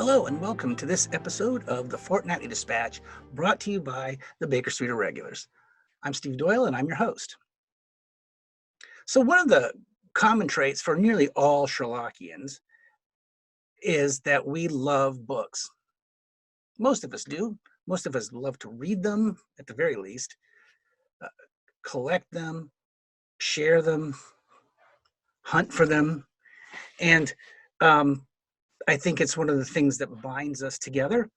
Hello and welcome to this episode of the Fortnightly Dispatch, brought to you by the Baker Street Irregulars. I'm Steve Doyle and I'm your host. So one of the common traits for nearly all Sherlockians is that we love books. Most of us do. Most of us love to read them, at the very least, collect them, share them, hunt for them, and I think it's one of the things that binds us together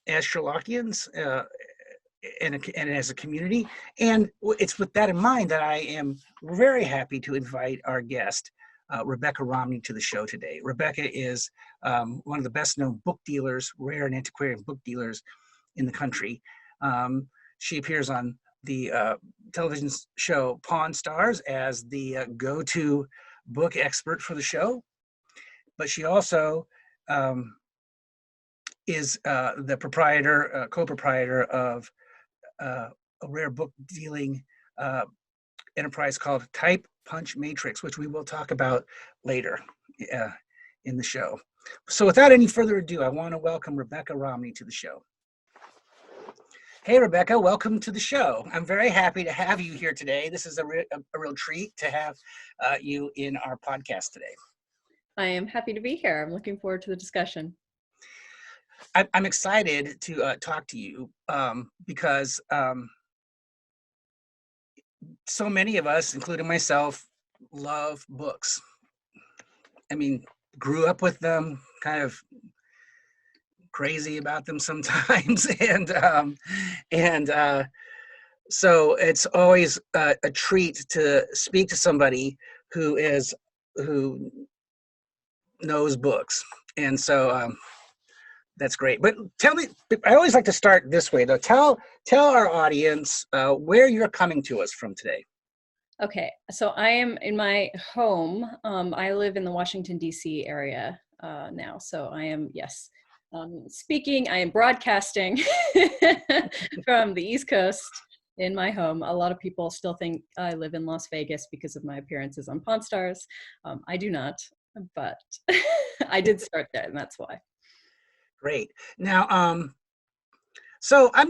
as Sherlockians and as a community. And it's with that in mind that I am very happy to invite our guest, Rebecca Romney, to the show today. Rebecca is one of the best known book dealers, rare and antiquarian book dealers in the country. She appears on the television show Pawn Stars as the go-to book expert for the show. But she also is the proprietor, co-proprietor of a rare book dealing enterprise called Type Punch Matrix, which we will talk about later in the show. So without any further ado, I want to welcome Rebecca Romney to the show. Hey, Rebecca, welcome to the show. I'm very happy to have you here today. This is a real treat to have you in our podcast today. I am happy to be here. I'm looking forward to the discussion. I'm excited to talk to you because so many of us, including myself, love books. I mean, grew up with them, kind of crazy about them sometimes, and so it's always a treat to speak to somebody who knows books, and so that's great. But tell me, I always like to start this way though. Tell our audience where you're coming to us from today. Okay, so I am in my home. I live in the Washington, D.C. area now. So I am, yes, speaking, I am broadcasting from the East Coast in my home. A lot of people still think I live in Las Vegas because of my appearances on Pawn Stars. I do not, but I did start there, and that's why. Great. Now, so I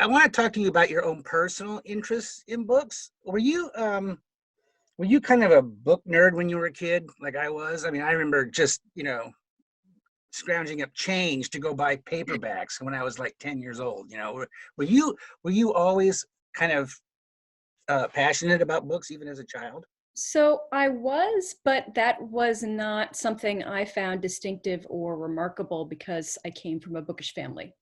want to talk to you about your own personal interests in books. Were you kind of a book nerd when you were a kid, like I was? I mean, I remember just, scrounging up change to go buy paperbacks when I was like 10 years old. Were you always kind of passionate about books even as a child? So I was, but that was not something I found distinctive or remarkable because I came from a bookish family.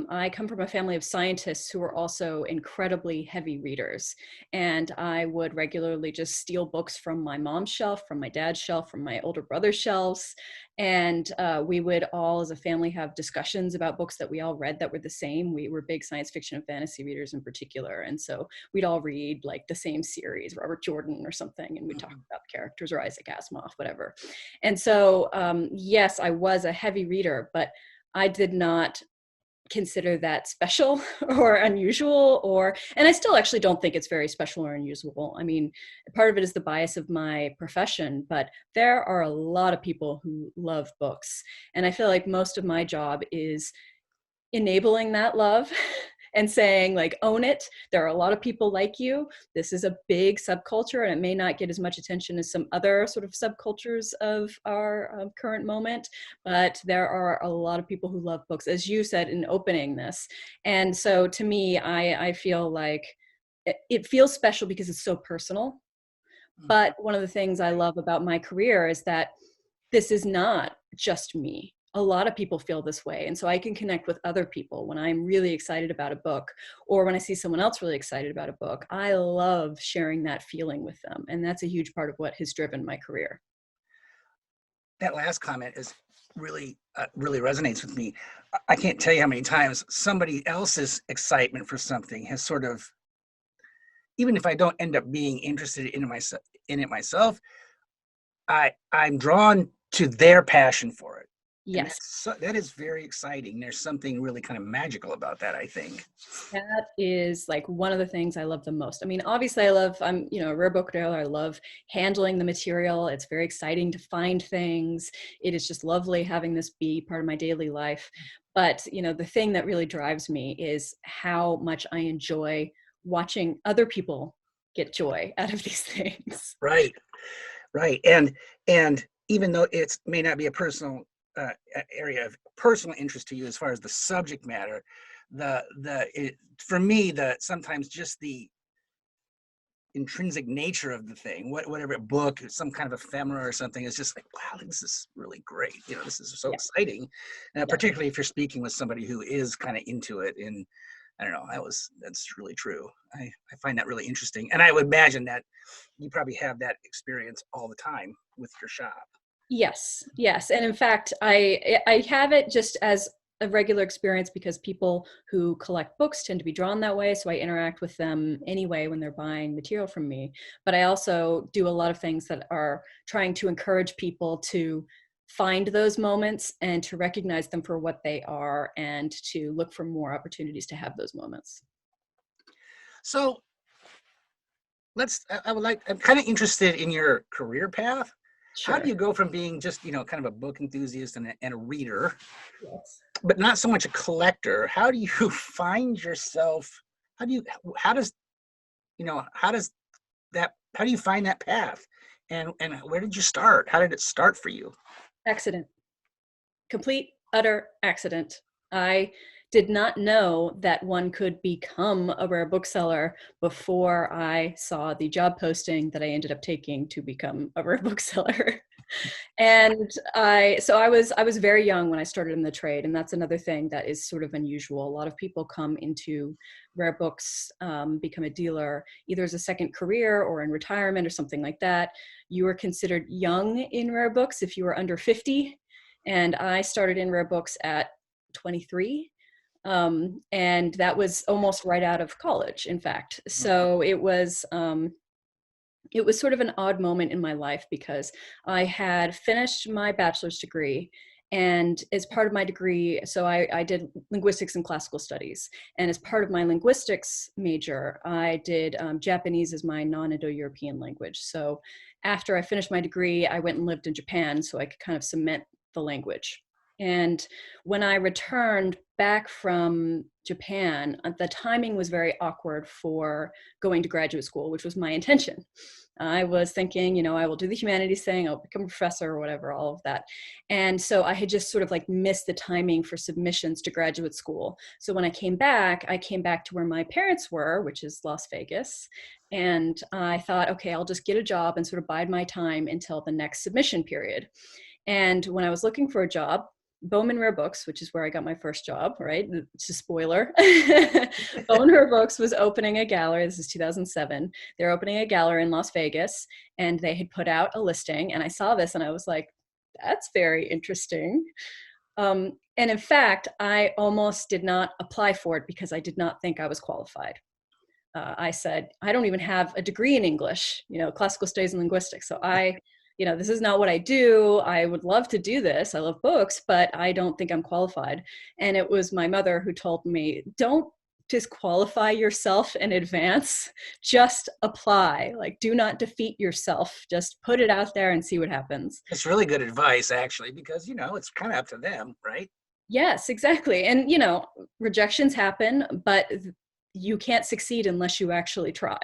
I come from a family of scientists who are also incredibly heavy readers. And I would regularly just steal books from my mom's shelf, from my dad's shelf, from my older brother's shelves. And we would all, as a family, have discussions about books that we all read that were the same. We were big science fiction and fantasy readers in particular. And so we'd all read like the same series, Robert Jordan or something, and we'd talk about characters or Isaac Asimov, whatever. And so, yes, I was a heavy reader, but I did not consider that special or unusual, and I still actually don't think it's very special or unusual. I mean, part of it is the bias of my profession, but there are a lot of people who love books. And I feel like most of my job is enabling that love and saying, like, own it. There are a lot of people like you. This is a big subculture, and it may not get as much attention as some other sort of subcultures of our current moment, but there are a lot of people who love books, as you said in opening this. And so to me, I feel like it feels special because it's so personal. But one of the things I love about my career is that this is not just me. A lot of people feel this way. And so I can connect with other people when I'm really excited about a book, or when I see someone else really excited about a book. I love sharing that feeling with them. And that's a huge part of what has driven my career. That last comment is really resonates with me. I can't tell you how many times somebody else's excitement for something has sort of, even if I don't end up being interested in it myself, I'm drawn to their passion for it. And Yes. that is very exciting. There's something really kind of magical about that, I think. That is like one of the things I love the most. I mean, obviously I'm, a rare book dealer. I love handling the material. It's very exciting to find things. It is just lovely having this be part of my daily life. But, the thing that really drives me is how much I enjoy watching other people get joy out of these things. Right, right. And even though it may not be a personal area of personal interest to you as far as the subject matter, for me, sometimes just the intrinsic nature of the thing, whatever book, some kind of ephemera or something, is just like, wow, this is really great. This is so Yeah. exciting, Yeah. particularly if you're speaking with somebody who is kind of into it. And I don't know, that's really true. I find that really interesting, and I would imagine that you probably have that experience all the time with your shop. Yes, yes. And in fact, I have it just as a regular experience because people who collect books tend to be drawn that way. So I interact with them anyway when they're buying material from me. But I also do a lot of things that are trying to encourage people to find those moments and to recognize them for what they are and to look for more opportunities to have those moments. So I'm kind of interested in your career path. How do Sure. you go from being just, kind of a book enthusiast and a reader, Yes. but not so much a collector? How do you find yourself? How do you, how does, how does how do you find that path? And where did you start? How did it start for you? Accident. Complete, utter accident. I did not know that one could become a rare bookseller before I saw the job posting that I ended up taking to become a rare bookseller. And I was very young when I started in the trade, and that's another thing that is sort of unusual. A lot of people come into rare books, become a dealer either as a second career or in retirement or something like that. You are considered young in rare books if you are under 50, and I started in rare books at 23. And that was almost right out of college, in fact. So it was sort of an odd moment in my life because I had finished my bachelor's degree. And as part of my degree, so I did linguistics and classical studies. And as part of my linguistics major, I did Japanese as my non-Indo-European language. So after I finished my degree, I went and lived in Japan so I could kind of cement the language. And when I returned back from Japan, the timing was very awkward for going to graduate school, which was my intention. I was thinking, I will do the humanities thing, I'll become a professor or whatever, all of that. And so I had just sort of like missed the timing for submissions to graduate school. So when I came back to where my parents were, which is Las Vegas. And I thought, okay, I'll just get a job and sort of bide my time until the next submission period. And when I was looking for a job, Bowman Rare Books, which is where I got my first job, right? It's a spoiler. Bowman Rare Books was opening a gallery. This is 2007. They're opening a gallery in Las Vegas, and they had put out a listing. And I saw this, and I was like, "That's very interesting." And in fact, I almost did not apply for it because I did not think I was qualified. I said, I don't even have a degree in English, classical studies and linguistics. So this is not what I do. I would love to do this. I love books, but I don't think I'm qualified. And it was my mother who told me, don't disqualify yourself in advance. Just apply. Like, do not defeat yourself. Just put it out there and see what happens. It's really good advice, actually, because, it's kind of up to them, right? Yes, exactly. And, rejections happen, but you can't succeed unless you actually try.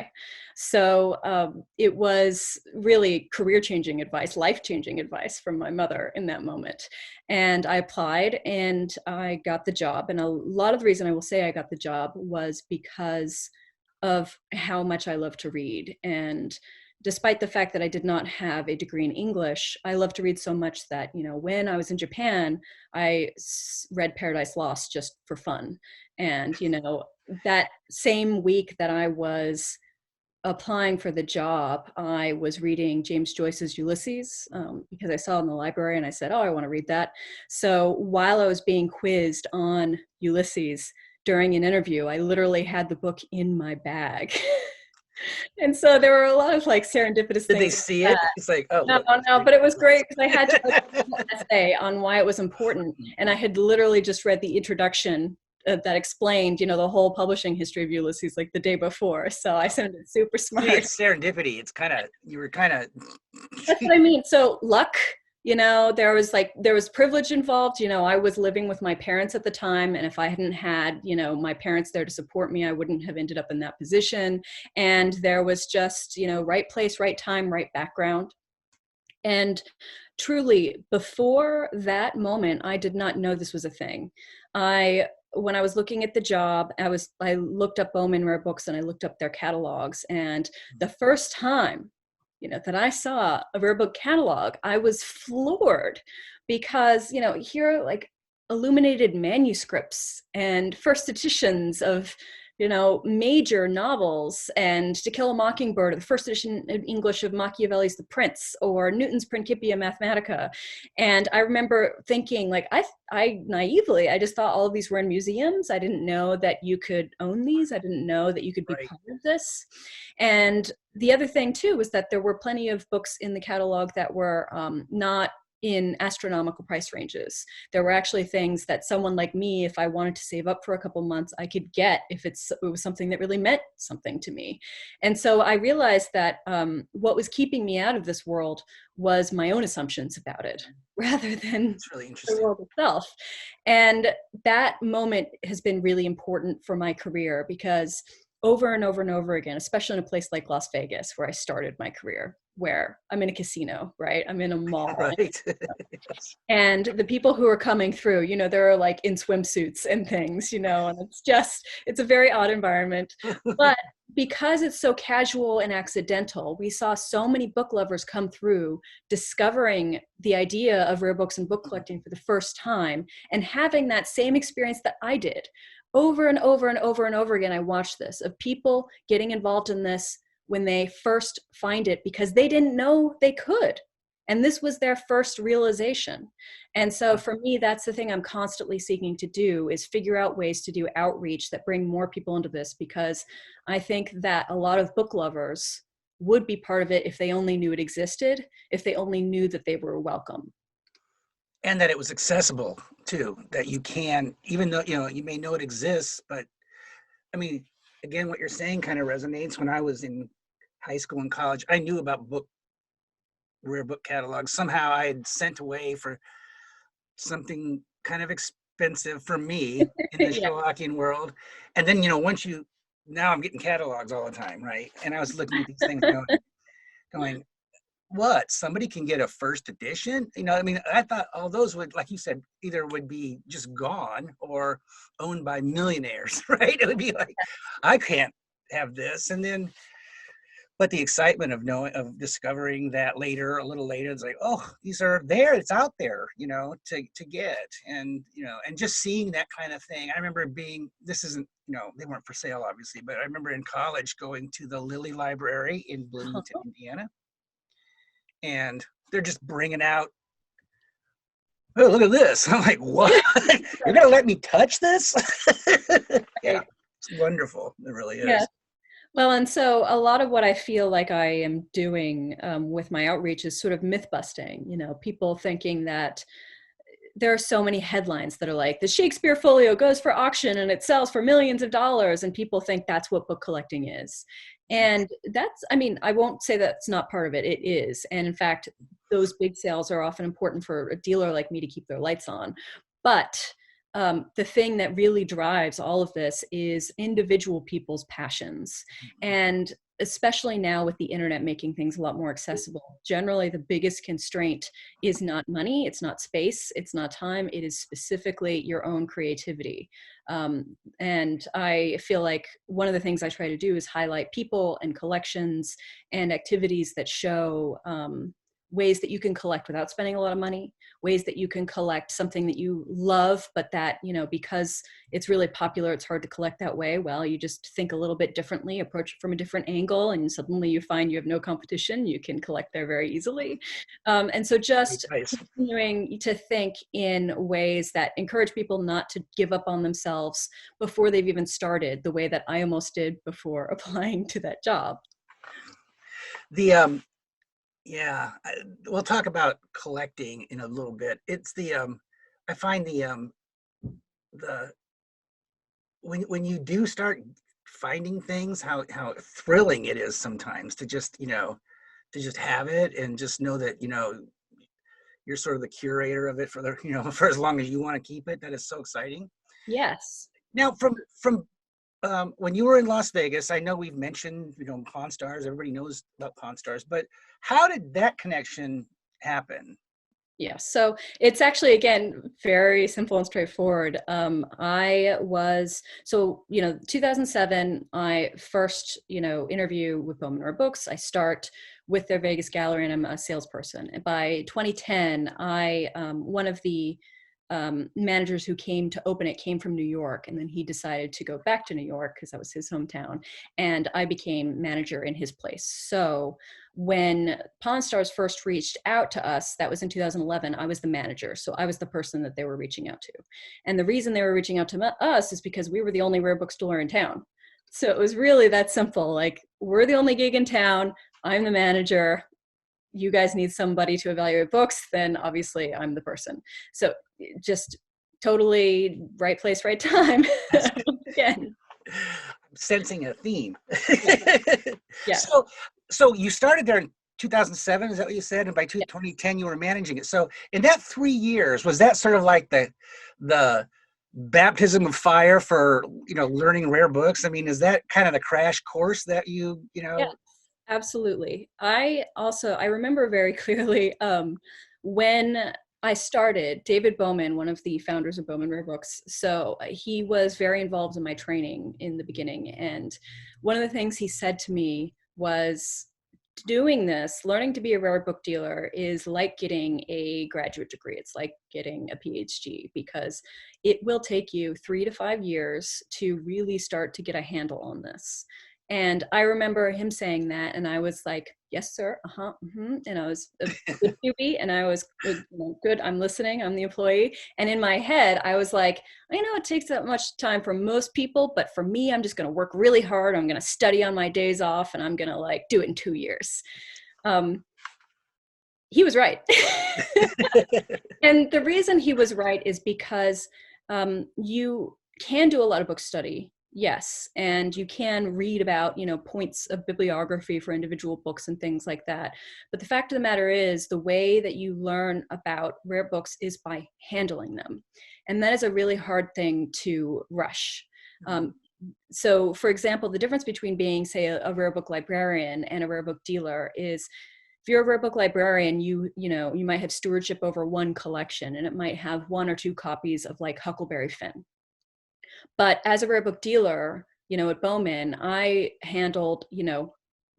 So it was really career-changing advice, life-changing advice from my mother in that moment. And I applied and I got the job. And a lot of the reason I will say I got the job was because of how much I love to read. And despite the fact that I did not have a degree in English, I love to read so much that, when I was in Japan, I read Paradise Lost just for fun. And, that same week that I was applying for the job, I was reading James Joyce's Ulysses because I saw it in the library and I said, oh, I want to read that. So while I was being quizzed on Ulysses during an interview, I literally had the book in my bag. And so there were a lot of like serendipitous Did they things see like it? that. It's like, oh, No, look. no, but it was great because I had to like, do an essay on why it was important. And I had literally just read the introduction that explained, the whole publishing history of Ulysses like the day before. So I sounded super See, smart. it's serendipity. It's kind of, you were kind of. That's what I mean. So luck, there was privilege involved. I was living with my parents at the time. And if I hadn't had, my parents there to support me, I wouldn't have ended up in that position. And there was just, right place, right time, right background. And truly, before that moment, I did not know this was a thing. When I was looking at the job, I looked up Bowman Rare Books and I looked up their catalogs. And the first time, that I saw a rare book catalog, I was floored because, here are like illuminated manuscripts and first editions of major novels, and To Kill a Mockingbird, or the first edition in English of Machiavelli's The Prince, or Newton's Principia Mathematica. And I remember thinking, like, I naively, I just thought all of these were in museums. I didn't know that you could own these. I didn't know that you could be Right. part of this. And the other thing too was that there were plenty of books in the catalog that were not in astronomical price ranges. There were actually things that someone like me, if I wanted to save up for a couple months, I could get if it was something that really meant something to me. And so I realized that what was keeping me out of this world was my own assumptions about it rather than It's really the interesting. world itself. And that moment has been really important for my career because over and over and over again, especially in a place like Las Vegas, where I started my career, where I'm in a casino, right? I'm in a mall. Right. And the people who are coming through, they're like in swimsuits and things, and it's a very odd environment. But because it's so casual and accidental, we saw so many book lovers come through discovering the idea of rare books and book collecting for the first time and having that same experience that I did. Over and over and over and over again, I watched this of people getting involved in this when they first find it because they didn't know they could. And this was their first realization. And so for me, that's the thing I'm constantly seeking to do is figure out ways to do outreach that bring more people into this, because I think that a lot of book lovers would be part of it if they only knew it existed, if they only knew that they were welcome. And that it was accessible too, that you can, even though, you may know it exists, but I mean, again, what you're saying kind of resonates. When I was in high school and college, I knew about rare book catalogs. Somehow I had sent away for something kind of expensive for me in the Yeah. Sherlockian world. And then, now I'm getting catalogs all the time, right? And I was looking at these things going, what? Somebody can get a first edition? I mean, I thought all those would, like you said, either would be just gone or owned by millionaires, right? It would be like, I can't have this. And then, but the excitement of discovering that later, a little later, it's like, oh, these are there, it's out there, to get. And, and just seeing that kind of thing. I remember this isn't, they weren't for sale, obviously, but I remember in college going to the Lilly Library in Bloomington, Indiana. And they're just bringing out, oh, look at this. I'm like, what? You're going to let me touch this? Yeah, it's wonderful. It really is. Yeah. Well, and so a lot of what I feel like I am doing with my outreach is sort of myth busting, people thinking that there are so many headlines that are like the Shakespeare folio goes for auction and it sells for millions of dollars. And people think that's what book collecting is. And I won't say that's not part of it. It is. And in fact, those big sales are often important for a dealer like me to keep their lights on. But the thing that really drives all of this is individual people's passions. And especially now with the internet making things a lot more accessible, generally the biggest constraint is not money, it's not space, it's not time, it is specifically your own creativity. And I feel like one of the things I try to do is highlight people and collections and activities that show ways that you can collect without spending a lot of money, ways that you can collect something that you love, but that, because it's really popular, it's hard to collect that way. Well, you just think a little bit differently, approach it from a different angle, and suddenly you find you have no competition. You can collect there very easily. And so just Nice. continuing to think in ways that encourage people not to give up on themselves before they've even started, the way that I almost did before applying to that job. The yeah, we'll talk about collecting in a little bit. It's I find the when you do start finding things, how thrilling it is sometimes to just to just have it and just know that you're sort of the curator of it for the for as long as you want to keep it. That is so exciting. Yes. Now, from when you were in Las Vegas, I know we've mentioned Pawn Stars. Everybody knows about Pawn Stars, but how did that connection happen? Yeah, so it's actually, again, very simple and straightforward. I was, 2007, I first, interview with Bowman Rare Books. I start with their Vegas gallery and I'm a salesperson. And by 2010, one of the managers who came to open it came from New York, and then he decided to go back to New York because that was his hometown, and I became manager in his place. So when Pawn Stars first reached out to us, that was in 2011, I was the manager. So I was the person that they were reaching out to. And the reason they were reaching out to us is because we were the only rare bookstore in town. So it was really that simple. Like, we're the only gig in town. I'm the manager. You guys need somebody to evaluate books, then obviously I'm the person. So just totally right place, right time. Again. I'm sensing a theme. Yeah. So you started there in 2007, is that what you said? And by 2010, you were managing it. So in that 3 years, was that sort of like the baptism of fire for learning rare books? I mean, is that kind of the crash course that Yeah. Absolutely. I remember very clearly when I started, David Bowman, one of the founders of Bowman Rare Books, so he was very involved in my training in the beginning. And one of the things he said to me was, doing this, learning to be a rare book dealer is like getting a graduate degree. It's like getting a PhD, because it will take you 3 to 5 years to really start to get a handle on this. And I remember him saying that, and I was like, yes, sir. Mm-hmm. And I was a good newbie, and I was good. I'm listening. I'm the employee. And in my head, I was like, I know it takes that much time for most people, but for me, I'm just going to work really hard. I'm going to study on my days off, and I'm going to do it in 2 years. He was right. And the reason he was right is because you can do a lot of book study. Yes, and you can read about, points of bibliography for individual books and things like that. But the fact of the matter is, the way that you learn about rare books is by handling them. And that is a really hard thing to rush. So, for example, the difference between being, say, a rare book librarian and a rare book dealer is, if you're a rare book librarian, you might have stewardship over one collection, and it might have 1 or 2 copies of Huckleberry Finn. But as a rare book dealer, at Bowman, I handled,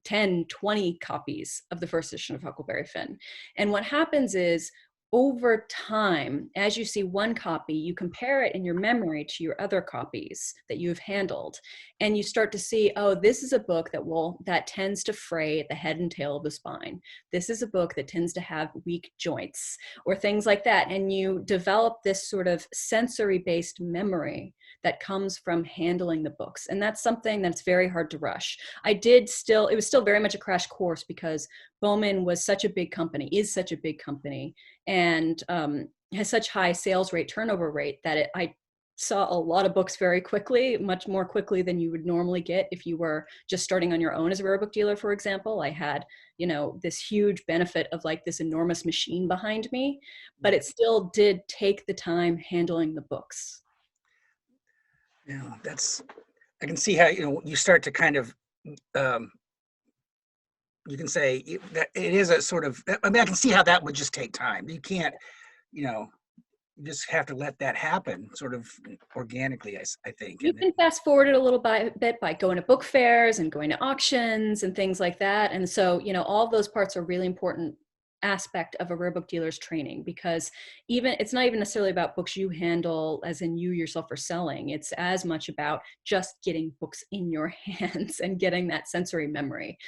10, 20 copies of the first edition of Huckleberry Finn. And what happens is, over time, as you see one copy, you compare it in your memory to your other copies that you've handled. And you start to see, oh, this is a book that tends to fray at the head and tail of the spine. This is a book that tends to have weak joints, or things like that. And you develop this sort of sensory-based memory that comes from handling the books. And that's something that's very hard to rush. It was still very much a crash course, because Bowman was such a big company, is such a big company, and has such high sales rate, turnover rate, that I saw a lot of books very quickly, much more quickly than you would normally get if you were just starting on your own as a rare book dealer, for example. I had, this huge benefit of this enormous machine behind me, but it still did take the time handling the books. Yeah, I can see how, you start to kind of, you can say that it is a sort of, I mean, I can see how that would just take time. You can't, you just have to let that happen sort of organically, I think. You can fast forward it a little bit by going to book fairs and going to auctions and things like that. And so, all of those parts are really important aspect of a rare book dealer's training, because it's not even necessarily about books you handle as in you yourself are selling. It's as much about just getting books in your hands and getting that sensory memory.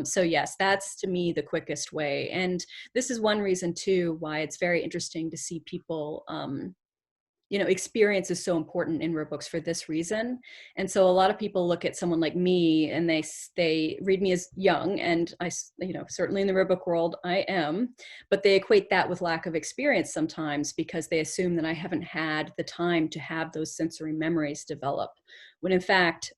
So yes, that's to me the quickest way. And this is one reason too why it's very interesting to see people, experience is so important in rare books for this reason. And so a lot of people look at someone like me and they read me as young, and I, certainly in the rare book world I am, but they equate that with lack of experience sometimes because they assume that I haven't had the time to have those sensory memories develop, when in fact,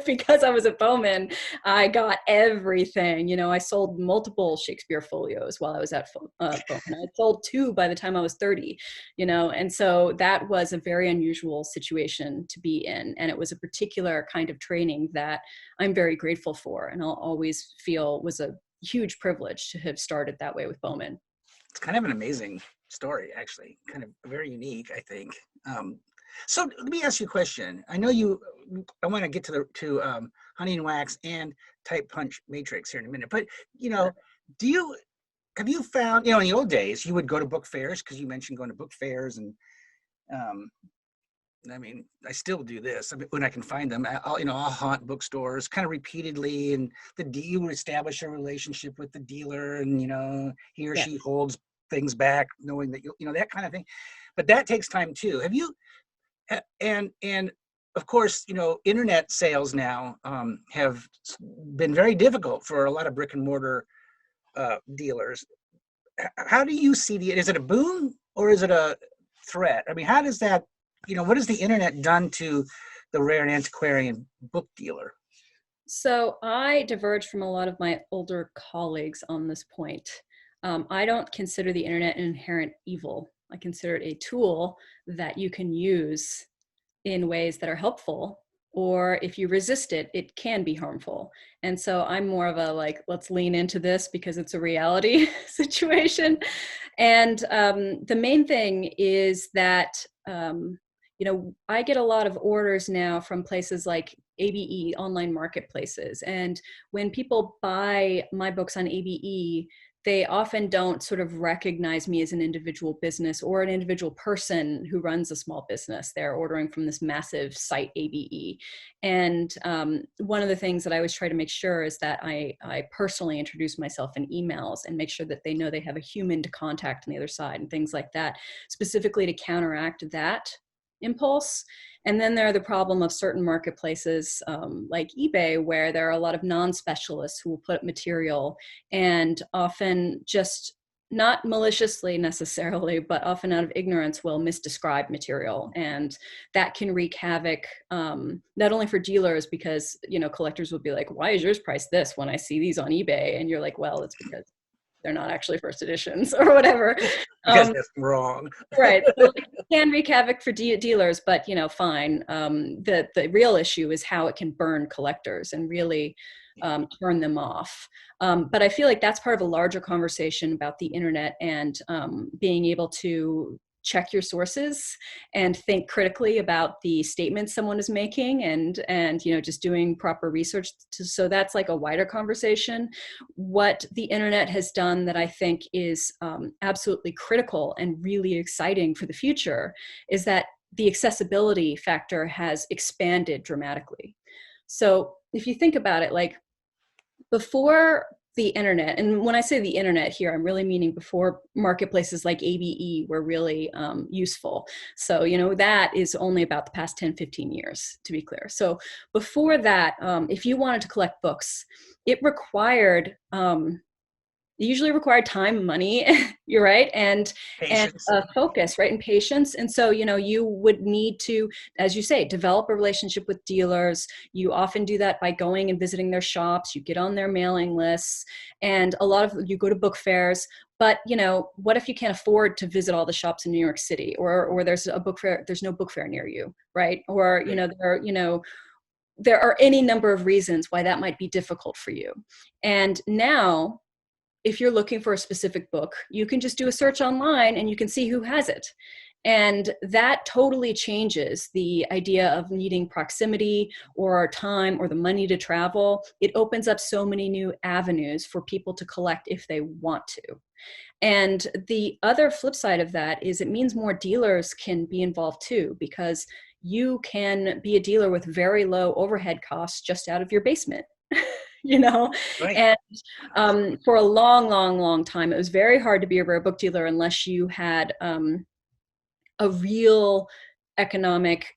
because I was a Bowman, I got everything. I sold multiple Shakespeare folios while I was at Bowman. I sold 2 by the time I was 30, and so that was a very unusual situation to be in. And it was a particular kind of training that I'm very grateful for, and I'll always feel was a huge privilege to have started that way with Bowman. It's kind of an amazing story, actually, kind of very unique, I think. So let me ask you a question. I want to get to Honey and Wax and Type Punch Matrix here in a minute, but have you found, in the old days you would go to book fairs, because you mentioned going to book fairs, and I still do this. When I can find them, I'll haunt bookstores kind of repeatedly, and you would establish a relationship with the dealer, and he or she holds things back, knowing that that kind of thing. But that takes time too. Have you? And of course, internet sales now have been very difficult for a lot of brick and mortar dealers. How do you see is it a boon or is it a threat? I mean, how does that, what has the internet done to the rare and antiquarian book dealer? So I diverge from a lot of my older colleagues on this point. I don't consider the internet an inherent evil. I consider it a tool that you can use in ways that are helpful, or if you resist it, it can be harmful. And so I'm more of a let's lean into this because it's a reality situation. And the main thing is that, I get a lot of orders now from places like ABE, online marketplaces. And when people buy my books on ABE, they often don't sort of recognize me as an individual business or an individual person who runs a small business. They're ordering from this massive site, ABE. And one of the things that I always try to make sure is that I personally introduce myself in emails and make sure that they know they have a human to contact on the other side and things like that, specifically to counteract that impulse. And then there are the problem of certain marketplaces like eBay, where there are a lot of non-specialists who will put up material and often just not maliciously necessarily, but often out of ignorance will misdescribe material. And that can wreak havoc, not only for dealers, because, collectors will be like, why is yours priced this when I see these on eBay? And you're like, well, it's because they're not actually first editions or whatever. Because that's wrong. Right. So it can wreak havoc for dealers, but fine. The real issue is how it can burn collectors and really turn them off. But I feel like that's part of a larger conversation about the internet and being able to check your sources and think critically about the statements someone is making, and just doing proper research. So that's like a wider conversation. What the internet has done that I think is absolutely critical and really exciting for the future is that the accessibility factor has expanded dramatically. So if you think about it, like before the internet, and when I say the internet here, I'm really meaning before marketplaces like ABE were really useful. So, that is only about the past 10, 15 years, to be clear. So before that, if you wanted to collect books, it usually required time, money, you're right, and focus, right, and patience. And so, you would need to, as you say, develop a relationship with dealers. You often do that by going and visiting their shops. You get on their mailing lists, and you go to book fairs. But what if you can't afford to visit all the shops in New York City, or there's a book fair, there's no book fair near you, right? Or there are any number of reasons why that might be difficult for you. And now, if you're looking for a specific book, you can just do a search online and you can see who has it. And that totally changes the idea of needing proximity or time or the money to travel. It opens up so many new avenues for people to collect if they want to. And the other flip side of that is it means more dealers can be involved too, because you can be a dealer with very low overhead costs just out of your basement. You know, Right. and for a long, long, long time, it was very hard to be a rare book dealer unless you had a real economic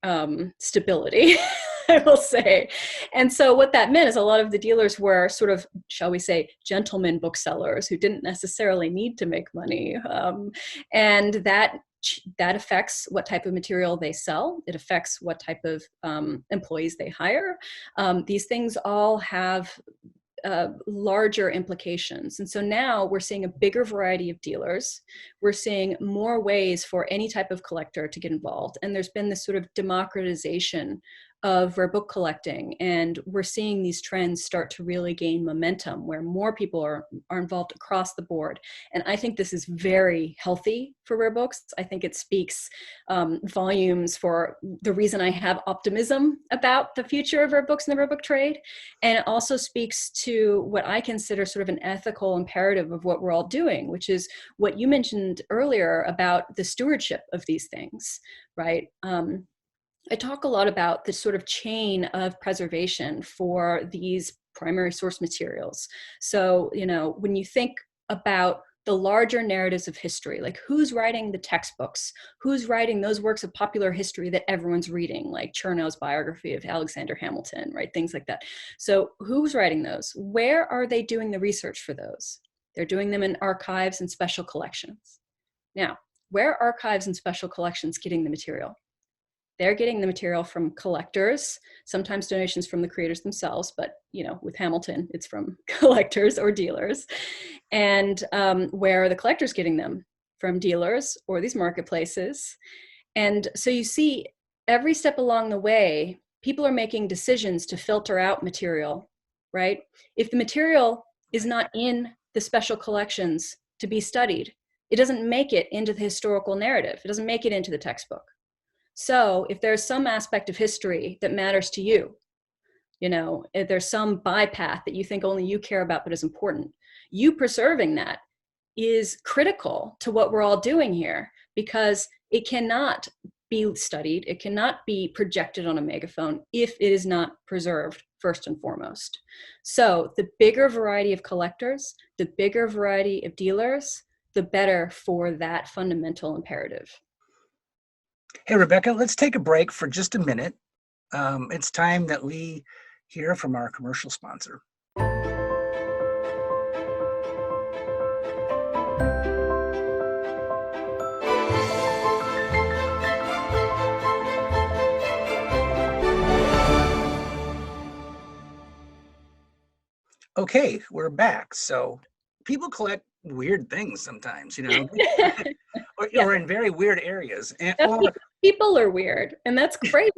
stability, I will say. And so what that meant is a lot of the dealers were sort of, shall we say, gentlemen booksellers who didn't necessarily need to make money. And that affects what type of material they sell. It affects what type of employees they hire. These things all have larger implications. And so now we're seeing a bigger variety of dealers. We're seeing more ways for any type of collector to get involved. And there's been this sort of democratization of rare book collecting. And we're seeing these trends start to really gain momentum where more people are involved across the board. And I think this is very healthy for rare books. I think it speaks volumes for the reason I have optimism about the future of rare books and the rare book trade. And it also speaks to what I consider sort of an ethical imperative of what we're all doing, which is what you mentioned earlier about the stewardship of these things, right? I talk a lot about this sort of chain of preservation for these primary source materials. So, you know, when you think about the larger narratives of history, like who's writing the textbooks, who's writing those works of popular history that everyone's reading, like Chernow's biography of Alexander Hamilton, right? Things like that. So who's writing those? Where are they doing the research for those? They're doing them in archives and special collections. Now, where are archives and special collections getting the material? They're getting the material from collectors, sometimes donations from the creators themselves, but you know, with Hamilton, it's from collectors or dealers. And where are the collectors getting them? From dealers or these marketplaces. And so you see, every step along the way, people are making decisions to filter out material, right? If the material is not in the special collections to be studied, it doesn't make it into the historical narrative. It doesn't make it into the textbook. So if there's some aspect of history that matters to you, you know, if there's some bypath that you think only you care about but is important, you preserving that is critical to what we're all doing here, because it cannot be studied, it cannot be projected on a megaphone if it is not preserved first and foremost. So the bigger variety of collectors, the bigger variety of dealers, the better for that fundamental imperative. Hey, Rebecca, let's take a break for just a minute. It's time that we hear from our commercial sponsor. Okay, we're back. So people collect weird things sometimes, you know, Yeah. or in very weird areas. And, Now, or people are weird, and that's great.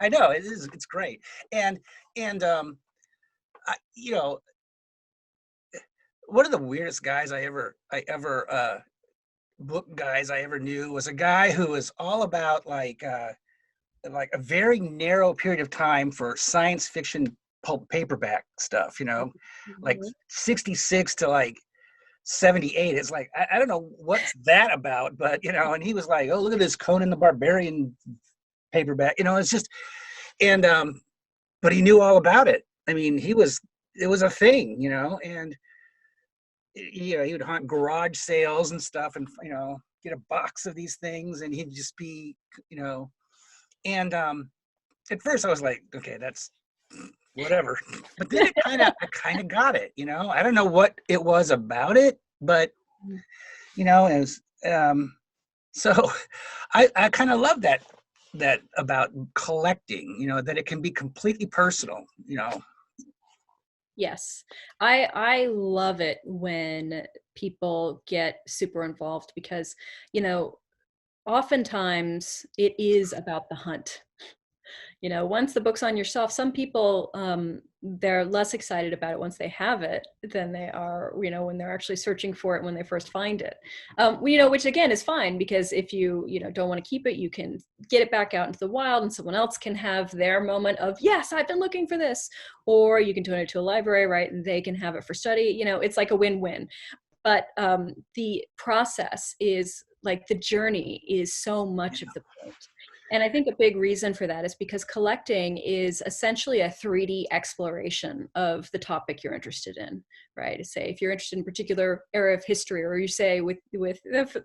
I know it is. It's great. And you know, one of the weirdest guys I ever book guys I ever knew was a guy who was all about like a very narrow period of time for science fiction pulp paperback stuff, you know, like 66 to like 78. It's like I don't know what's that about, but you know, and he was like, oh, look at this Conan the Barbarian paperback, you know, it's just, and but he knew all about it. I mean, it was a thing, you know, and you know, he would haunt garage sales and stuff, and you know, get a box of these things, and he'd just be, you know, and at first I was like, okay, that's whatever, but then I kind of got it, you know. I don't know what it was about it, but you know, it was so I kind of love that about collecting, you know, that it can be completely personal, you know. Yes, I love it when people get super involved because, you know, oftentimes it is about the hunt. You know, once the book's on your shelf, some people they're less excited about it once they have it than they are, you know, when they're actually searching for it when they first find it. You know, which again is fine, because if you know, don't want to keep it, you can get it back out into the wild and someone else can have their moment of, yes, I've been looking for this, or you can donate it to a library, right? And they can have it for study. You know, it's like a win-win. but the process is like the journey is so much of the point. And I think a big reason for that is because collecting is essentially a 3D exploration of the topic you're interested in, right? Say if you're interested in a particular era of history, or you say with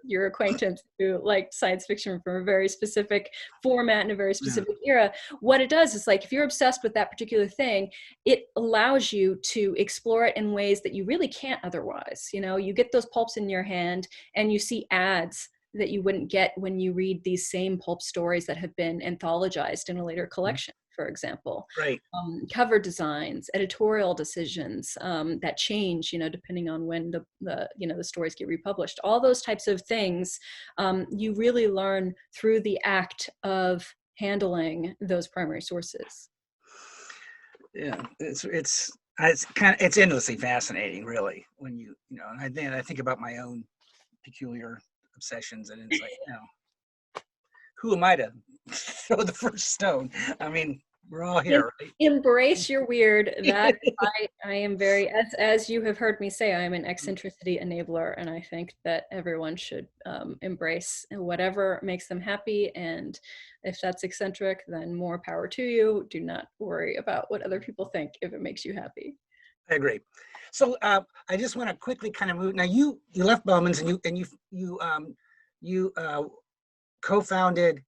your acquaintance who liked science fiction from a very specific format and a very specific era, what it does is like if you're obsessed with that particular thing, it allows you to explore it in ways that you really can't otherwise. You know, you get those pulps in your hand and you see ads that you wouldn't get when you read these same pulp stories that have been anthologized in a later collection, for example. Right. Cover designs, editorial decisions that change, you know, depending on when the stories get republished. All those types of things you really learn through the act of handling those primary sources. Yeah, it's endlessly fascinating, really, when you know. And then I think about my own peculiar obsessions, and it's like, you know, who am I to throw the first stone? I mean, we're all here, right? Embrace your weird. That I am very, as you have heard me say, I am an eccentricity enabler, and I think that everyone should embrace whatever makes them happy. And if that's eccentric, then more power to you. Do not worry about what other people think if it makes you happy. I agree. So I just want to quickly kind of move. Now you left Bowman's and you co-founded.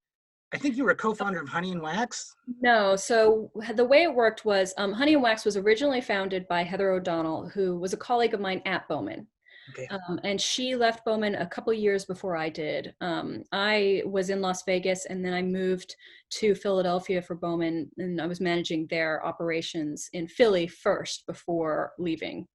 I think you were a co-founder of Honey and Wax. No, so the way it worked was Honey and Wax was originally founded by Heather O'Donnell, who was a colleague of mine at Bowman. Okay. And she left Bowman a couple years before I did. I was in Las Vegas, and then I moved to Philadelphia for Bowman, and I was managing their operations in Philly first before leaving.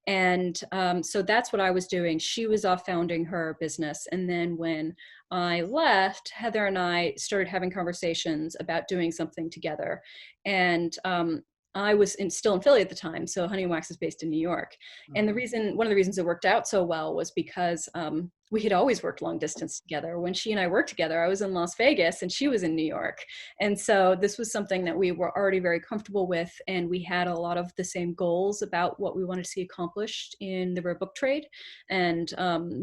And so that's what I was doing. She was off founding her business. And then when I left, Heather and I started having conversations about doing something together. And I was still in Philly at the time, so Honey and Wax is based in New York. And one of the reasons it worked out so well was because we had always worked long distance together. When she and I worked together, I was in Las Vegas and she was in New York. And so this was something that we were already very comfortable with, and we had a lot of the same goals about what we wanted to see accomplished in the rare book trade. And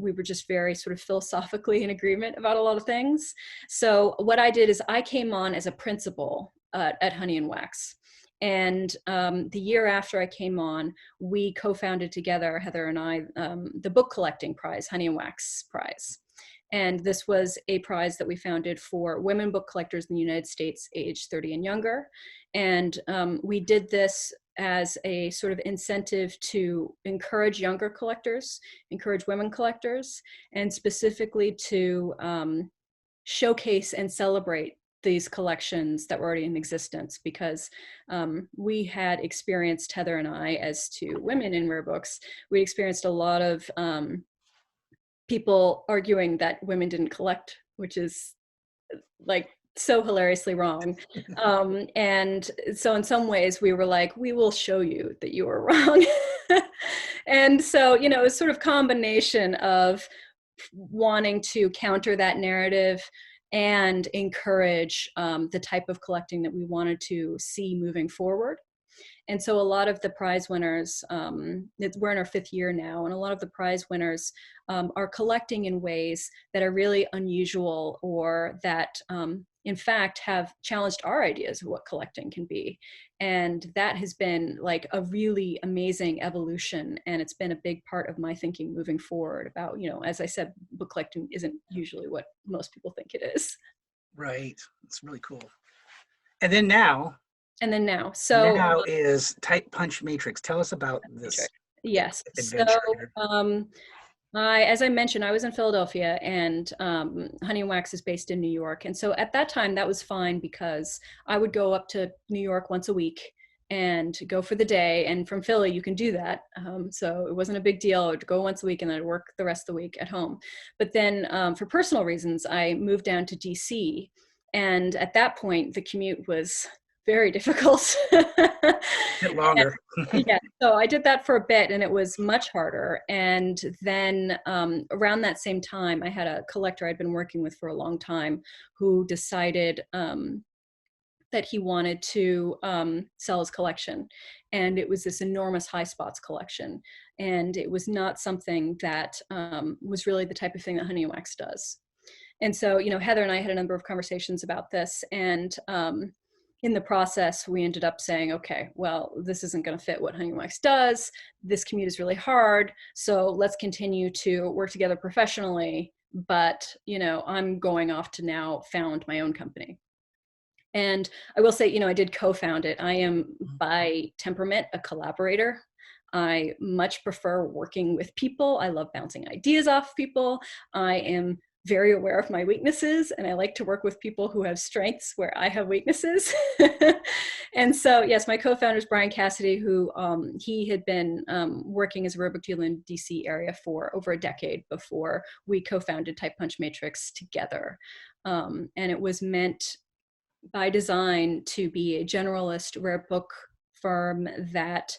we were just very sort of philosophically in agreement about a lot of things. So what I did is I came on as a principal at Honey and Wax. And the year after I came on, we co-founded together, Heather and I, the book collecting prize, Honey and Wax Prize. And this was a prize that we founded for women book collectors in the United States age 30 and younger. And we did this as a sort of incentive to encourage younger collectors, encourage women collectors, and specifically to showcase and celebrate these collections that were already in existence, because we had experienced, Heather and I, as two women in rare books, we experienced a lot of people arguing that women didn't collect, which is like so hilariously wrong. And so in some ways we were like, we will show you that you were wrong. And so, you know, it was sort of combination of wanting to counter that narrative and encourage the type of collecting that we wanted to see moving forward. And so a lot of the prize winners, we're in our 5th year now, and a lot of the prize winners are collecting in ways that are really unusual, or that in fact have challenged our ideas of what collecting can be. And that has been like a really amazing evolution. And it's been a big part of my thinking moving forward about, you know, as I said, book collecting isn't usually what most people think it is. Right. It's really cool. And then now so is Tight Punch Matrix. Tell us about this. Yes. Adventure. So as I mentioned, I was in Philadelphia, and Honey and Wax is based in New York. And so at that time, that was fine, because I would go up to New York once a week and go for the day. And from Philly, you can do that. So it wasn't a big deal. I would go once a week and I'd work the rest of the week at home. But then for personal reasons, I moved down to DC. And at that point, the commute was very difficult. Longer. Yeah, so I did that for a bit, and it was much harder. And then around that same time, I had a collector I'd been working with for a long time who decided that he wanted to sell his collection. And it was this enormous high spots collection. And it was not something that was really the type of thing that Honey and Wax does. And so, Heather and I had a number of conversations about this. And in the process, we ended up saying, okay, well, this isn't going to fit what Honey and Wax does. This commute is really hard. So let's continue to work together professionally. But, I'm going off to now found my own company. And I will say, I did co-found it. I am by temperament a collaborator. I much prefer working with people. I love bouncing ideas off people. I am very aware of my weaknesses, and I like to work with people who have strengths where I have weaknesses. And so, yes, my co-founder is Brian Cassidy, who he had been working as a rare book dealer in DC area for over a decade before we co-founded Type Punch Matrix together. And it was meant by design to be a generalist rare book firm that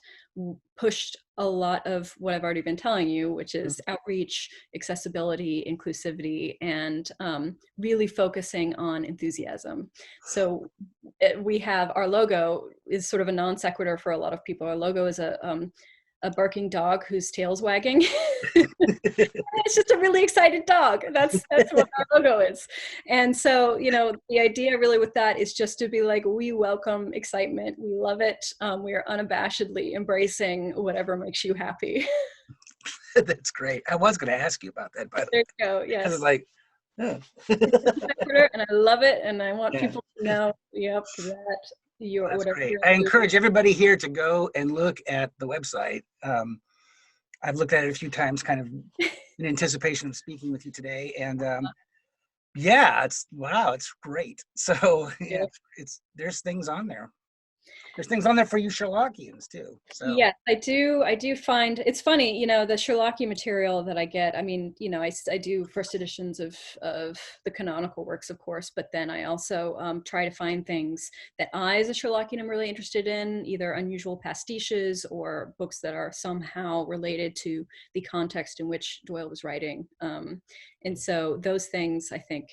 pushed a lot of what I've already been telling you, which is outreach, accessibility, inclusivity, and really focusing on enthusiasm. So we have our logo is sort of a non sequitur for a lot of people. Our logo is a barking dog whose tail's wagging. It's just a really excited dog. That's what our logo is. And so, the idea really with that is just to be like, we welcome excitement. We love it. We are unabashedly embracing whatever makes you happy. That's great. I was going to ask you about that, but there you go. Yes. I was like, oh. And I love it. And I want people to know, yep, that you're That's whatever. Great. I encourage everybody here to go and look at the website. I've looked at it a few times, kind of in anticipation of speaking with you today, and it's great. So there's things on there. There's things on there for you Sherlockians too. So. Yes, I do find it's funny, the Sherlockian material that I get. I mean, I do first editions of the canonical works, of course, but then I also try to find things that I, as a Sherlockian, am really interested in, either unusual pastiches or books that are somehow related to the context in which Doyle was writing. And so those things, I think,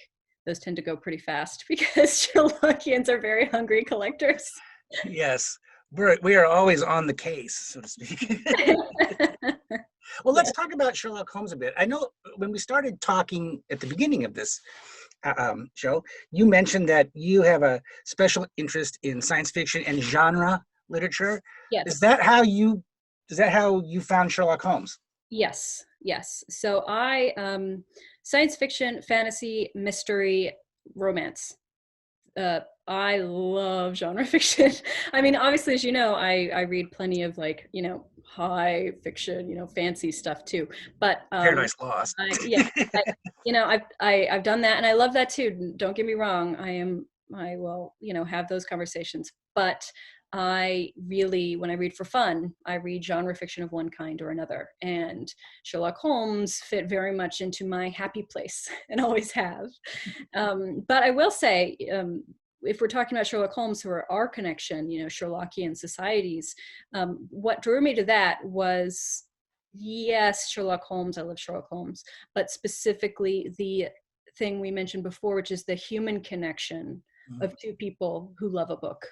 those tend to go pretty fast because Sherlockians are very hungry collectors. Yes, we are always on the case, so to speak. Well, let's talk about Sherlock Holmes a bit. I know when we started talking at the beginning of this show, you mentioned that you have a special interest in science fiction and genre literature. Yes. Is that how you found Sherlock Holmes? Yes. So I science fiction, fantasy, mystery, romance. I love genre fiction. I mean, obviously, as you know, I read plenty of high fiction, fancy stuff too. But Paradise Lost. I've done that, and I love that too. Don't get me wrong. I will, have those conversations. But I really, when I read for fun, I read genre fiction of one kind or another. And Sherlock Holmes fit very much into my happy place and always have. But I will say, if we're talking about Sherlock Holmes or our connection, Sherlockian societies, what drew me to that was, yes, Sherlock Holmes, I love Sherlock Holmes, but specifically the thing we mentioned before, which is the human connection of two people who love a book.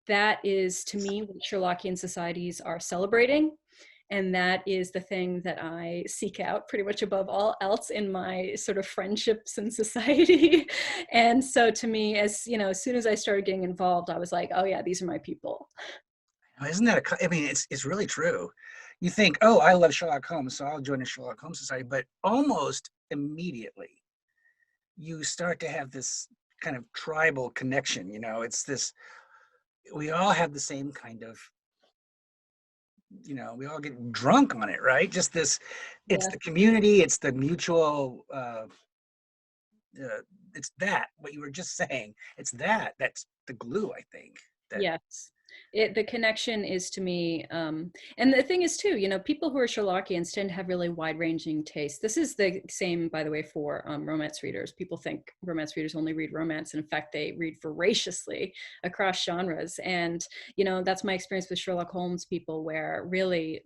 That is, to me, what Sherlockian societies are celebrating. And that is the thing that I seek out pretty much above all else in my sort of friendships and society. And so to me, as soon as I started getting involved, I was like, oh yeah, these are my people. Isn't that it's really true. You think, oh, I love Sherlock Holmes, so I'll join a Sherlock Holmes society. But almost immediately, you start to have this kind of tribal connection. It's this, we all have the same kind of, we all get drunk on it, right? Just this, it's the community, it's the mutual, it's that, what you were just saying, that's the glue, I think. Yes. The connection is, to me, and the thing is too, people who are Sherlockians tend to have really wide-ranging tastes. This is the same, by the way, for romance readers. People think romance readers only read romance, and in fact, they read voraciously across genres. And that's my experience with Sherlock Holmes people, where really,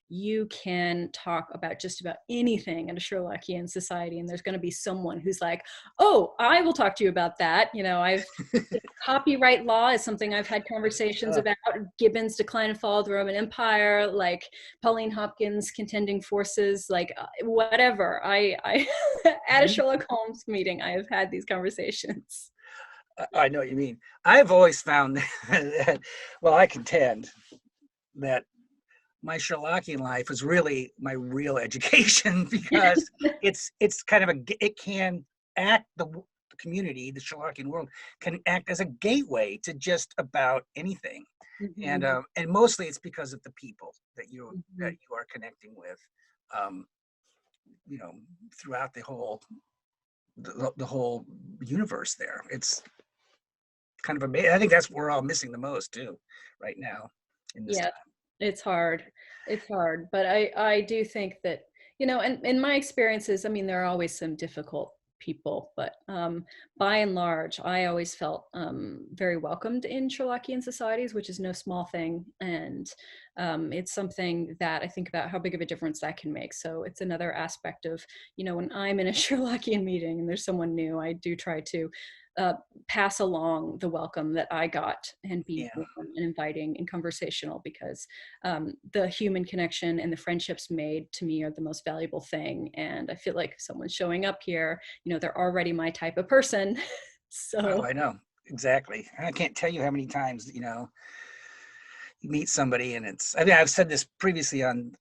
you can talk about just about anything in a Sherlockian society, and there's going to be someone who's like, oh, I will talk to you about that. Copyright law is something I've had conversations about. Gibbon's Decline and Fall of the Roman Empire, like Pauline Hopkins' Contending Forces, like whatever. I at a Sherlock Holmes meeting, I have had these conversations. I know what you mean. I've always found that, well, I contend that my Sherlockian life was really my real education, because it's kind of it can act, the community, the Sherlockian world can act as a gateway to just about anything. And mostly it's because of the people that you are connecting with, throughout the whole universe there. It's kind of amazing. I think that's what we're all missing the most too right now in this time. It's hard, but I do think that, and in my experiences, I mean, there are always some difficult people, but by and large, I always felt very welcomed in Sherlockian societies, which is no small thing. And it's something that I think about how big of a difference that can make. So it's another aspect of, when I'm in a Sherlockian meeting and there's someone new, I do try to pass along the welcome that I got and be warm and inviting and conversational, because the human connection and the friendships made to me are the most valuable thing. And I feel like if someone's showing up here, they're already my type of person. So I know, exactly. I can't tell you how many times, you meet somebody and I've said this previously in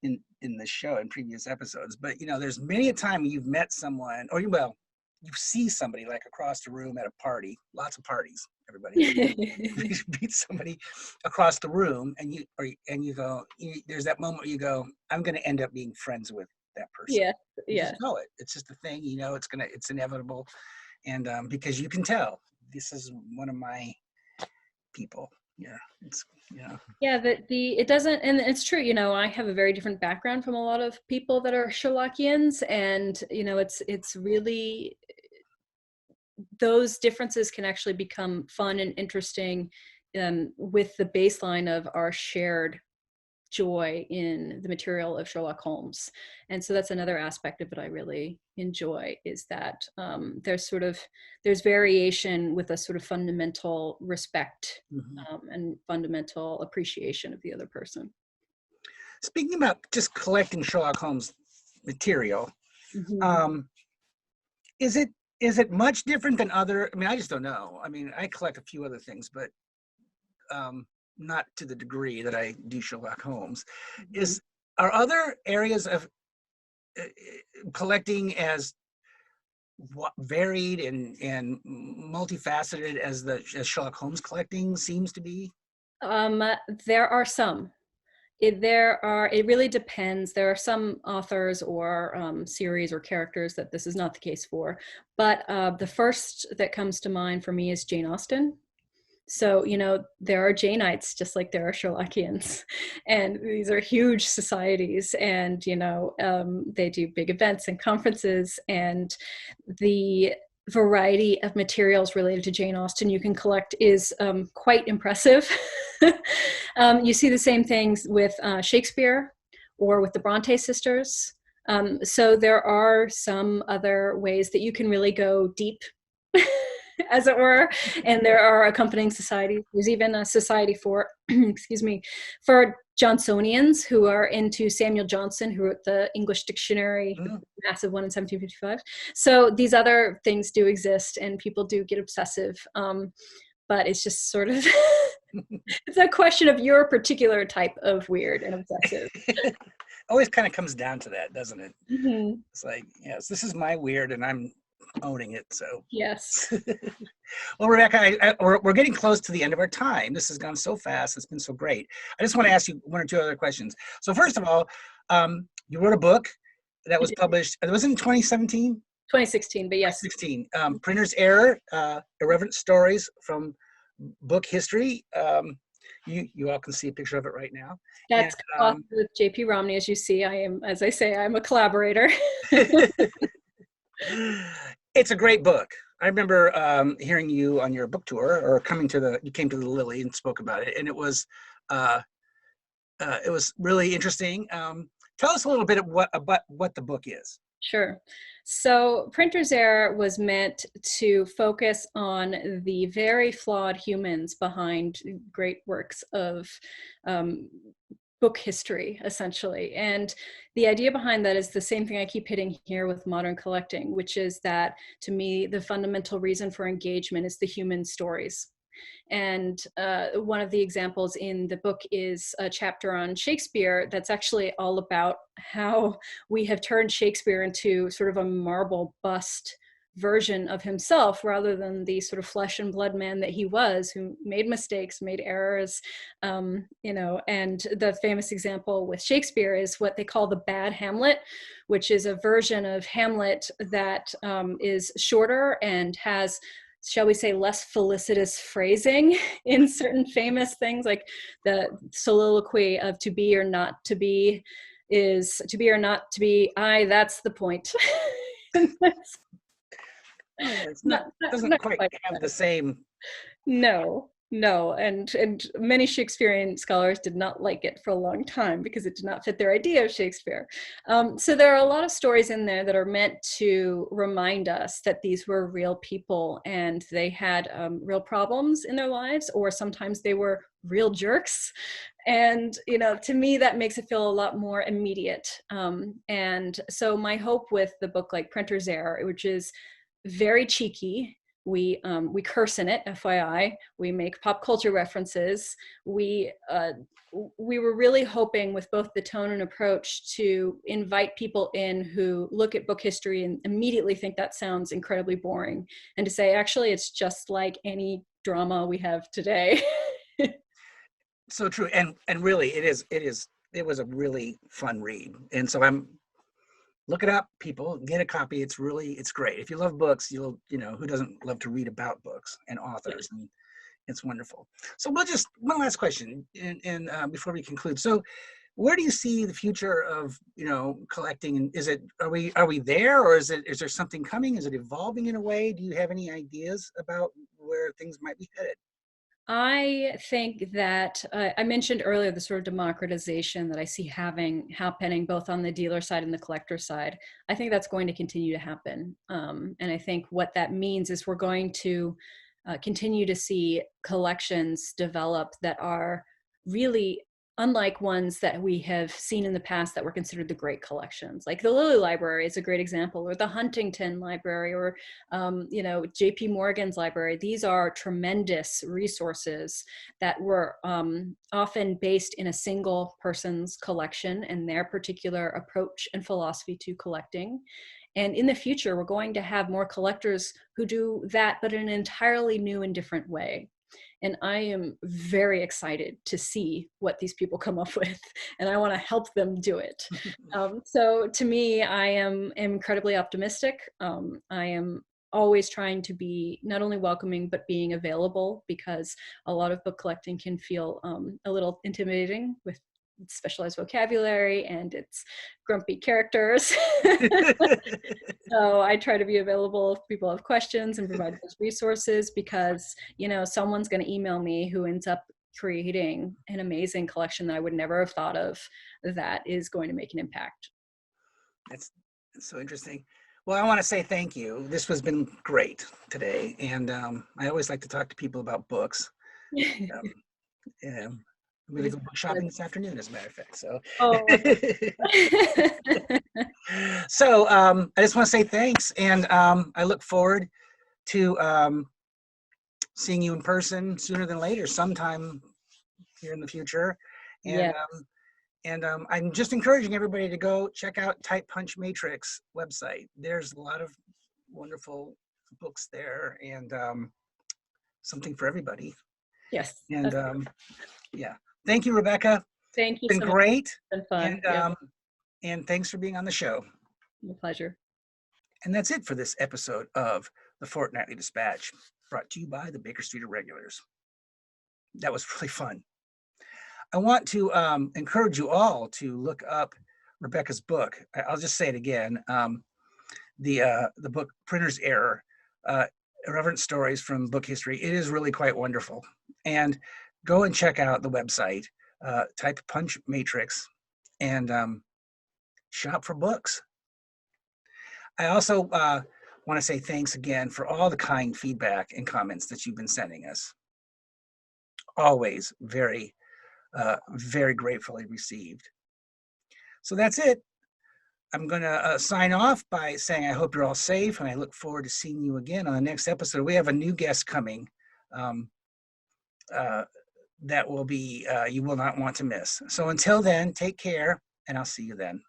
the show in previous episodes, but there's many a time you've met someone, or you see somebody like across the room at a party, lots of parties, everybody. You meet somebody across the room and you go, there's that moment where you go, I'm going to end up being friends with that person. You just know it. It's just a thing, it's inevitable. And because you can tell this is one of my people. It doesn't, and it's true, I have a very different background from a lot of people that are Sherlockians, and it's really, those differences can actually become fun and interesting with the baseline of our shared joy in the material of Sherlock Holmes. And so that's another aspect of it I really enjoy, is that there's variation with a sort of fundamental respect and fundamental appreciation of the other person. Speaking about just collecting Sherlock Holmes material, is it much different than other? I mean, I just don't know. I mean, I collect a few other things, but not to the degree that I do Sherlock Holmes. Are other areas of collecting as varied and multifaceted as Sherlock Holmes collecting seems to be? There are some. It really depends. There are some authors or series or characters that this is not the case for. But the first that comes to mind for me is Jane Austen. So, there are Janeites just like there are Sherlockians, and these are huge societies, and, they do big events and conferences, and the variety of materials related to Jane Austen you can collect is quite impressive. You see the same things with Shakespeare or with the Bronte sisters. So there are some other ways that you can really go deep, as it were, and there are accompanying societies. There's even a society for, for Johnsonians who are into Samuel Johnson, who wrote the English dictionary, the massive one in 1755. So these other things do exist, and people do get obsessive, but it's just sort of, it's a question of your particular type of weird and obsessive. Always kind of comes down to that, doesn't it? It's like, yes, this is my weird, and I'm owning it. So yes. Well, Rebecca, we're getting close to the end of our time. This has gone so fast. It's been so great. I just want to ask you one or two other questions. So first of all, you wrote a book that was published. It was in 2017. 2016, but yes. 2016. Printer's Error: Irreverent Stories from Book History. You all can see a picture of it right now. That's with J.P. Romney, as you see. I'm a collaborator. It's a great book. I remember hearing you on your book tour, or you came to the Lily and spoke about it, and it was It was really interesting. Tell us a little bit about what the book is. Sure. So, Printer's Error was meant to focus on the very flawed humans behind great works of um, book history, essentially. And the idea behind that is the same thing I keep hitting here with modern collecting, which is that, to me, the fundamental reason for engagement is the human stories. And one of the examples in the book is a chapter on Shakespeare that's actually all about how we have turned Shakespeare into sort of a marble bust version of himself rather than the sort of flesh and blood man that he was, who made mistakes, made errors, and the famous example with Shakespeare is what they call the Bad Hamlet, which is a version of Hamlet that is shorter and has, shall we say, less felicitous phrasing in certain famous things, like the soliloquy of "to be or not to be is to be or not to be, aye, that's the point." Doesn't quite have the same. No, and many Shakespearean scholars did not like it for a long time because it did not fit their idea of Shakespeare. So there are a lot of stories in there that are meant to remind us that these were real people and they had real problems in their lives, or sometimes they were real jerks. And, to me, that makes it feel a lot more immediate. And so my hope with the book like Printer's Error, which is very cheeky, we curse in it, FYI. We make pop culture references. We were really hoping with both the tone and approach to invite people in who look at book history and immediately think that sounds incredibly boring, and to say, actually, it's just like any drama we have today. So true, and really, it was a really fun read, and so look it up, people. Get a copy. It's great. If you love books, who doesn't love to read about books and authors? And it's wonderful. So one last question, and before we conclude. So, where do you see the future of collecting? And are we there, or is there something coming? Is it evolving in a way? Do you have any ideas about where things might be headed? I think that I mentioned earlier the sort of democratization that I see happening both on the dealer side and the collector side. I think that's going to continue to happen. And I think what that means is we're going to continue to see collections develop that are really unlike ones that we have seen in the past that were considered the great collections. Like the Lilly Library is a great example, or the Huntington Library, or J.P. Morgan's library. These are tremendous resources that were often based in a single person's collection and their particular approach and philosophy to collecting. And in the future, we're going to have more collectors who do that, but in an entirely new and different way. And I am very excited to see what these people come up with, and I want to help them do it. So to me, I am incredibly optimistic. I am always trying to be not only welcoming, but being available, because a lot of book collecting can feel a little intimidating with specialized vocabulary and its grumpy characters. So I try to be available if people have questions and provide those resources, because someone's going to email me who ends up creating an amazing collection that I would never have thought of that is going to make an impact. That's so interesting. Well, I want to say thank you. This has been great today, and I always like to talk to people about books. I'm going to go book shopping this afternoon, as a matter of fact. So, so I just want to say thanks, and I look forward to seeing you in person sooner than later, sometime here in the future. And I'm just encouraging everybody to go check out Type Punch Matrix website. There's a lot of wonderful books there, and something for everybody. Yes. And yeah. Thank you, Rebecca. Thank you. It's been great. It's been fun. And thanks for being on the show. My pleasure. And that's it for this episode of the Fortnightly Dispatch, brought to you by the Baker Street Irregulars. That was really fun. I want to encourage you all to look up Rebecca's book. I'll just say it again. The book Printer's Error, Irreverent Stories from Book History. It is really quite wonderful. And go and check out the website. type punch matrix and shop for books. I also want to say thanks again for all the kind feedback and comments that you've been sending us. Always very, very gratefully received. So that's it. I'm going to sign off by saying I hope you're all safe, and I look forward to seeing you again on the next episode. We have a new guest coming that will be you will not want to miss. So until then, take care, and I'll see you then.